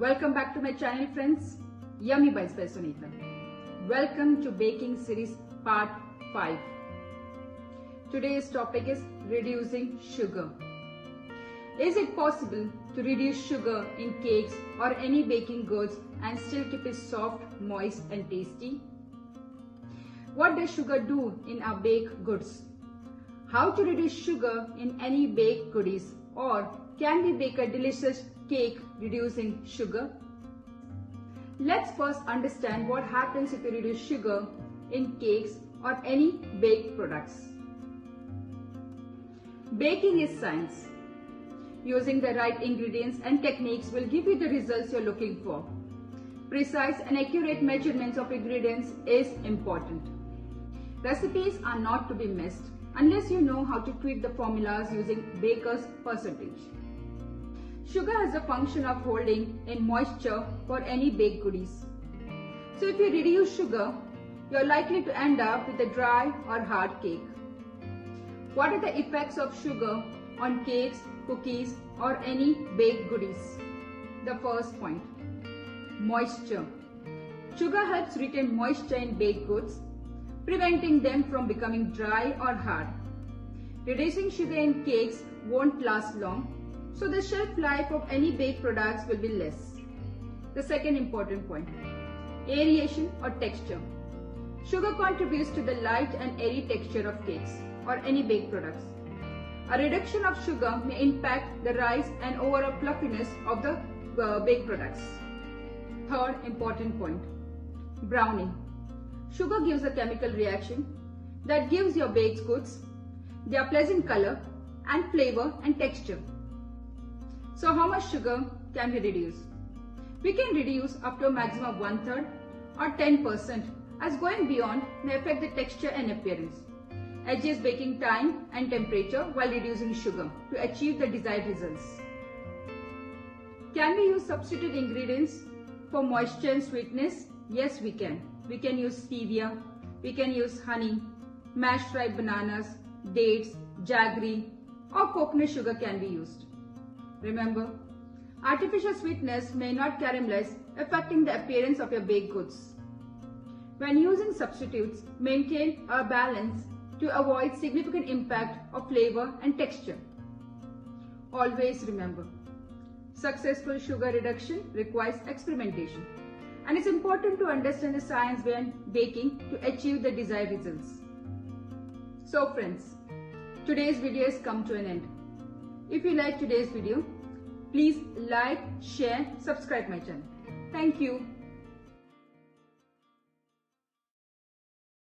Welcome back to my channel, friends. Yummy Bites by Sunita. Welcome to baking series part 5. Today's topic is reducing sugar. Is it possible to reduce sugar in cakes or any baking goods and still keep it soft, moist and tasty? What does sugar do in our baked goods? How to reduce sugar in any baked goodies, or can we bake a delicious cake reducing sugar? Let's first understand what happens if we reduce sugar in cakes or any baked products. Baking is science. Using the right ingredients and techniques will give you the results you're looking for. Precise and accurate measurements of ingredients is important. Recipes are not to be missed unless you know how to tweak the formulas using baker's percentage. Sugar has a function of holding in moisture for any baked goodies. So if you reduce sugar, you're likely to end up with a dry or hard cake. What are the effects of sugar on cakes, cookies or any baked goodies? The first point, moisture. Sugar helps retain moisture in baked goods, preventing them from becoming dry or hard. Reducing sugar in cakes won't last long, so the shelf life of any baked products will be less. The second important point, aeration or texture. Sugar contributes to the light and airy texture of cakes or any baked products. A reduction of sugar may impact the rise and overall fluffiness of the baked products. Third important point, browning. Sugar gives a chemical reaction that gives your baked goods their pleasant color and flavor and texture. So how much sugar can we reduce? We can reduce up to a maximum of 1/3 or 10%, as going beyond may affect the texture and appearance. Adjust baking time and temperature while reducing sugar to achieve the desired results. Can we use substitute ingredients for moisture and sweetness? Yes, we can. We can use stevia, we can use honey, mashed ripe bananas, dates, jaggery or coconut sugar can be used. Remember, artificial sweetness may not caramelize, affecting the appearance of your baked goods. When using substitutes, maintain a balance to avoid significant impact of flavor and texture. Always remember, successful sugar reduction requires experimentation, and it's important to understand the science behind baking to achieve the desired results. So friends, today's video has come to an end. If you like today's video, please like, share, subscribe my channel. Thank you.